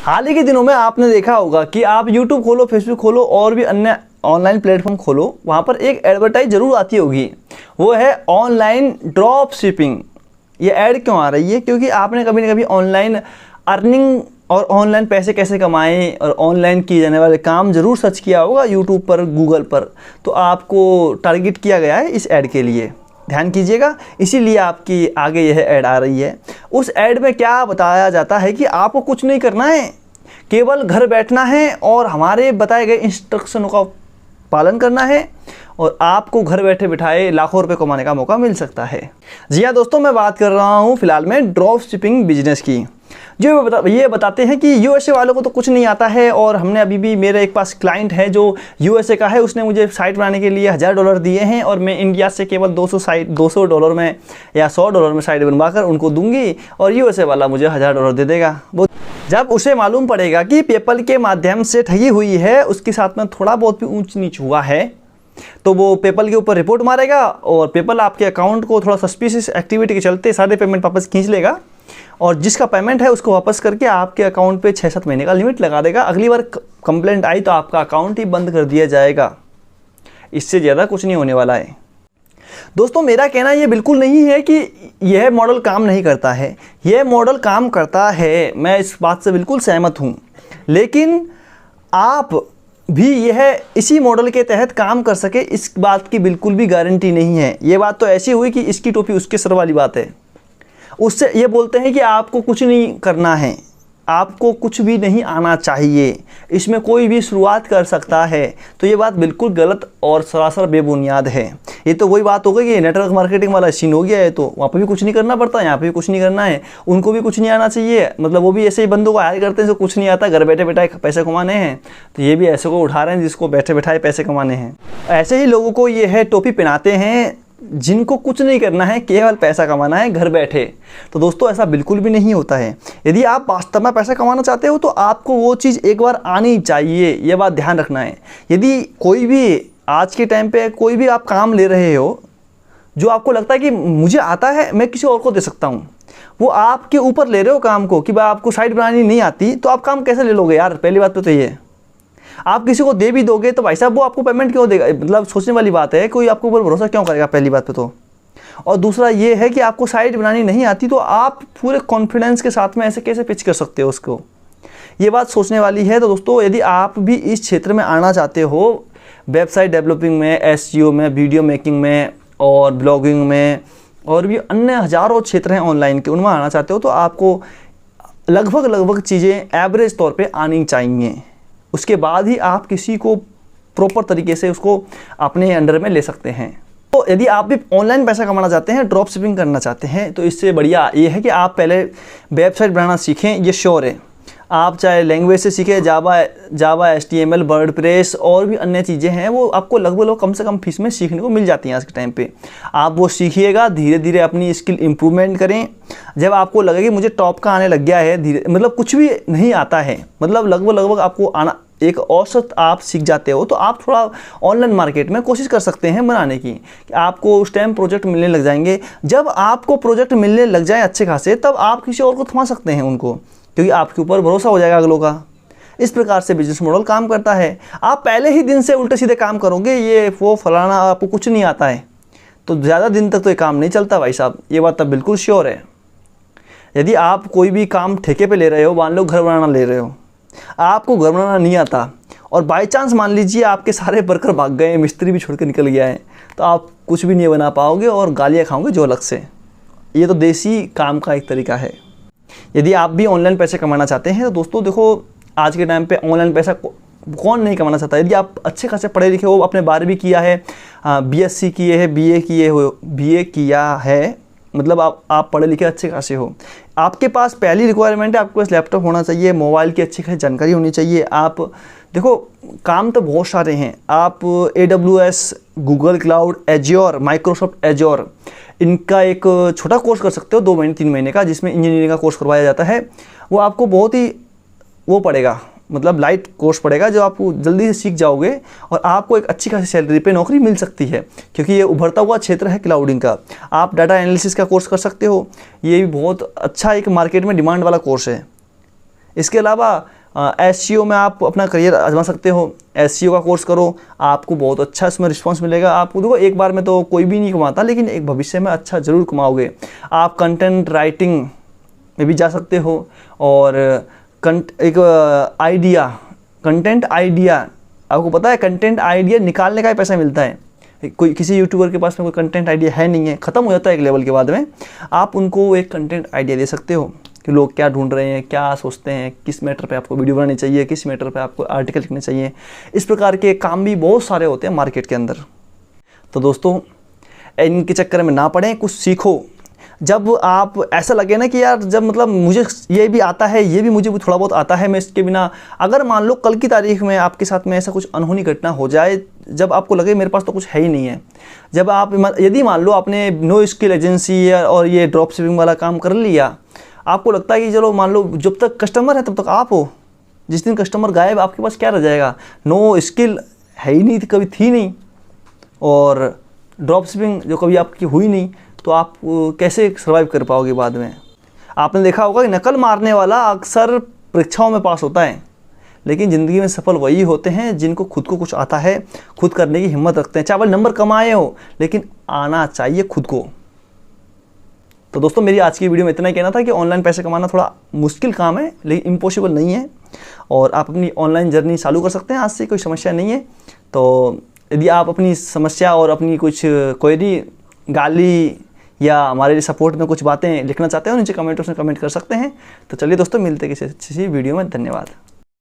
हाल ही के दिनों में आपने देखा होगा कि आप YouTube खोलो, Facebook खोलो और भी अन्य ऑनलाइन प्लेटफॉर्म खोलो, वहाँ पर एक एडवर्टाइज जरूर आती होगी, वो है ऑनलाइन ड्रॉप शिपिंग। ये ऐड क्यों आ रही है? क्योंकि आपने कभी ना कभी ऑनलाइन अर्निंग और ऑनलाइन पैसे कैसे कमाएं और ऑनलाइन किए जाने वाले काम ज़रूर सर्च किया होगा यूट्यूब पर, गूगल पर, तो आपको टारगेट किया गया है इस ऐड के लिए। ध्यान कीजिएगा, इसीलिए आपकी आगे यह ऐड आ रही है। उस ऐड में क्या बताया जाता है कि आपको कुछ नहीं करना है, केवल घर बैठना है और हमारे बताए गए इंस्ट्रक्शनों का पालन करना है और आपको घर बैठे बिठाए लाखों रुपए कमाने का मौका मिल सकता है। जी हाँ दोस्तों, मैं बात कर रहा हूँ फिलहाल में ड्रॉप शिपिंग बिजनेस की। जो ये बताते हैं कि यूएसए वालों को तो कुछ नहीं आता है, और हमने अभी भी, मेरे एक पास क्लाइंट है जो यूएसए का है, उसने मुझे साइट बनाने के लिए $1000 दिए हैं और मैं इंडिया से केवल $200 में या $100 में साइट बनवाकर उनको दूंगी और यूएसए वाला मुझे $1000 दे देगा। वो जब उसे मालूम पड़ेगा कि पेपल के माध्यम से ठगी हुई है, उसके साथ में थोड़ा बहुत भी ऊंच नीच हुआ है, तो वो पेपल के ऊपर रिपोर्ट मारेगा और पेपल आपके अकाउंट को थोड़ा सस्पिशियस एक्टिविटी के चलते सारे पेमेंट वापस खींच लेगा और जिसका पेमेंट है उसको वापस करके आपके अकाउंट पे 6-7 महीने का लिमिट लगा देगा। अगली बार कंप्लेंट आई तो आपका अकाउंट ही बंद कर दिया जाएगा। इससे ज़्यादा कुछ नहीं होने वाला है। दोस्तों, मेरा कहना ये बिल्कुल नहीं है कि यह मॉडल काम नहीं करता है, यह मॉडल काम करता है, मैं इस बात से बिल्कुल सहमत हूँ, लेकिन आप भी यह इसी मॉडल के तहत काम कर सके इस बात की बिल्कुल भी गारंटी नहीं है। ये बात तो ऐसी हुई कि इसकी टोपी उसके सर वाली बात है। उससे ये बोलते हैं कि आपको कुछ नहीं करना है, आपको कुछ भी नहीं आना चाहिए, इसमें कोई भी शुरुआत कर सकता है, तो ये बात बिल्कुल गलत और सरासर बेबुनियाद है। ये तो वही बात हो गई कि नेटवर्क मार्केटिंग वाला सीन हो गया है, तो वहाँ पर भी कुछ नहीं करना पड़ता, यहाँ पे भी कुछ नहीं करना है, उनको भी कुछ नहीं आना चाहिए, मतलब वो भी ऐसे ही बंदों को हायर करते हैं जो कुछ नहीं आता, घर बैठे बैठाए पैसे कमाने हैं, तो ये भी ऐसे को उठा रहे हैं जिसको बैठे बैठाए पैसे कमाने हैं। ऐसे ही लोगों को ये है टोपी पहनाते हैं जिनको कुछ नहीं करना है, केवल पैसा कमाना है घर बैठे। तो दोस्तों, ऐसा बिल्कुल भी नहीं होता है। यदि आप वास्तव में पैसा कमाना चाहते हो तो आपको वो चीज़ एक बार आनी चाहिए, ये बात ध्यान रखना है। यदि कोई भी आज के टाइम पे कोई भी आप काम ले रहे हो जो आपको लगता है कि मुझे आता है, मैं किसी और को दे सकता हूँ, वो आपके ऊपर ले रहे हो काम को कि भाई आपको साइट बनानी नहीं आती, तो आप काम कैसे ले लोगे यार? पहली बात तो ये, आप किसी को दे भी दोगे तो भाई साहब वो आपको पेमेंट क्यों देगा? मतलब सोचने वाली बात है, कोई आपके ऊपर भरोसा क्यों करेगा पहली बात पे तो। और दूसरा ये है कि आपको साइट बनानी नहीं आती तो आप पूरे कॉन्फिडेंस के साथ में ऐसे कैसे पिच कर सकते हो उसको? ये बात सोचने वाली है। तो दोस्तों, यदि आप भी इस क्षेत्र में आना चाहते हो, वेबसाइट डेवलपिंग में, एसईओ में, वीडियो मेकिंग में और ब्लॉगिंग में और भी अन्य हज़ारों क्षेत्र हैं ऑनलाइन के, उनमें आना चाहते हो, तो आपको लगभग चीज़ें एवरेज तौर पर आनी चाहिए। उसके बाद ही आप किसी को प्रॉपर तरीके से उसको अपने अंडर में ले सकते हैं। तो यदि आप भी ऑनलाइन पैसा कमाना चाहते हैं, ड्रॉप शिपिंग करना चाहते हैं, तो इससे बढ़िया ये है कि आप पहले वेबसाइट बनाना सीखें। ये श्योर है, आप चाहे लैंग्वेज से सीखें, जावा HTML, वर्डप्रेस और भी अन्य चीज़ें हैं, वो आपको लगभग कम से कम फीस में सीखने को मिल जाती हैं आज के टाइम पे। आप वो सीखिएगा, धीरे धीरे अपनी स्किल इम्प्रूवमेंट करें। जब आपको लगे कि मुझे टॉप का आने लग गया है, धीरे मतलब कुछ भी नहीं आता है, मतलब लगभग आपको आना, एक औसत आप सीख जाते हो, तो आप थोड़ा ऑनलाइन मार्केट में कोशिश कर सकते हैं बनाने की। आपको उस टाइम प्रोजेक्ट मिलने लग जाएंगे। जब आपको प्रोजेक्ट मिलने लग जाए अच्छे खासे, तब आप किसी और को थमा सकते हैं उनको, क्योंकि आपके ऊपर भरोसा हो जाएगा अगलों का। इस प्रकार से बिजनेस मॉडल काम करता है। आप पहले ही दिन से उल्टे सीधे काम करोगे, ये वो फलाना, आपको कुछ नहीं आता है, तो ज़्यादा दिन तक तो ये काम नहीं चलता भाई साहब, ये बात तब बिल्कुल श्योर है। यदि आप कोई भी काम ठेके पे ले रहे हो, मान लो घर बनाना ले रहे हो, आपको घर बनाना नहीं आता और बाय चांस मान लीजिए आपके सारे वर्कर भाग गए, मिस्त्री भी छोड़ के निकल गया है, तो आप कुछ भी नहीं बना पाओगे और गालियाँ खाओगे जो अलग से। ये तो देसी काम का एक तरीका है। यदि आप भी ऑनलाइन पैसे कमाना चाहते हैं तो दोस्तों देखो, आज के टाइम पे ऑनलाइन पैसा कौन नहीं कमाना चाहता। यदि आप अच्छे खासे पढ़े लिखे हो, आपने 12वीं किया है, BSc किए है, BA किया है, मतलब आप पढ़े लिखे अच्छे खासे हो, आपके पास पहली रिक्वायरमेंट है आपके पास लैपटॉप होना चाहिए, मोबाइल की अच्छी खासी जानकारी होनी चाहिए। आप देखो, काम तो बहुत सारे हैं, आप AWS, Google cloud, azure, Microsoft azure, इनका एक छोटा कोर्स कर सकते हो 2 महीने 3 महीने का, जिसमें इंजीनियरिंग का कोर्स करवाया जाता है। वो आपको बहुत ही वो पड़ेगा, मतलब लाइट कोर्स पड़ेगा, जो आप जल्दी से सीख जाओगे और आपको एक अच्छी खासी सैलरी पे नौकरी मिल सकती है, क्योंकि ये उभरता हुआ क्षेत्र है क्लाउडिंग का। आप डाटा एनालिसिस का कोर्स कर सकते हो, ये भी बहुत अच्छा एक मार्केट में डिमांड वाला कोर्स है। इसके अलावा SEO में आप अपना करियर आजमा सकते हो। SEO का कोर्स करो, आपको बहुत अच्छा इसमें रिस्पांस मिलेगा। आपको देखो एक बार में तो कोई भी नहीं कमाता, लेकिन एक भविष्य में अच्छा ज़रूर कमाओगे। आप कंटेंट राइटिंग में भी जा सकते हो और एक कंटेंट आइडिया, आपको पता है कंटेंट आइडिया निकालने का ही पैसा मिलता है। कोई किसी यूट्यूबर के पास में कोई कंटेंट आइडिया है नहीं है, ख़त्म हो जाता है एक लेवल के बाद में, आप उनको एक कंटेंट आइडिया दे सकते हो कि लोग क्या ढूंढ रहे हैं, क्या सोचते हैं, किस मैटर पे आपको वीडियो बनानी चाहिए, किस मैटर पे आपको आर्टिकल लिखने चाहिए। इस प्रकार के काम भी बहुत सारे होते हैं मार्केट के अंदर। तो दोस्तों इनके चक्कर में ना पड़ें, कुछ सीखो। जब आप ऐसा लगे ना कि यार जब मतलब मुझे ये भी आता है, ये भी मुझे थोड़ा बहुत आता है, मैं इसके बिना, अगर मान लो कल की तारीख में आपके साथ में ऐसा कुछ अनहोनी घटना हो जाए, जब आपको लगे मेरे पास तो कुछ है ही नहीं है, जब आप यदि मान लो आपने नो स्किल एजेंसी और ये ड्रॉप शिपिंग वाला काम कर लिया, आपको लगता है कि चलो मान लो जब तक कस्टमर है तब तक आप हो, जिस दिन कस्टमर गायब आपके पास क्या रह जाएगा? नो स्किल है ही नहीं, कभी थी नहीं, और ड्रॉप शिपिंग जो कभी आपकी हुई नहीं, तो आप कैसे सर्वाइव कर पाओगे बाद में? आपने देखा होगा कि नकल मारने वाला अक्सर परीक्षाओं में पास होता है, लेकिन ज़िंदगी में सफल वही होते हैं जिनको खुद को कुछ आता है, खुद करने की हिम्मत रखते हैं। चाहे वो नंबर कमाए हो, लेकिन आना चाहिए खुद को। तो दोस्तों मेरी आज की वीडियो में इतना ही कहना था कि ऑनलाइन पैसे कमाना थोड़ा मुश्किल काम है, लेकिन इम्पॉसिबल नहीं है, और आप अपनी ऑनलाइन जर्नी चालू कर सकते हैं आज से, कोई समस्या नहीं है। तो यदि आप अपनी समस्या और अपनी कुछ क्वेरी, गाली या हमारे सपोर्ट में कुछ बातें लिखना चाहते हो, नीचे कमेंट बॉक्स में कमेंट कर सकते हैं। तो चलिए दोस्तों मिलते हैं किसी अच्छी वीडियो में। धन्यवाद।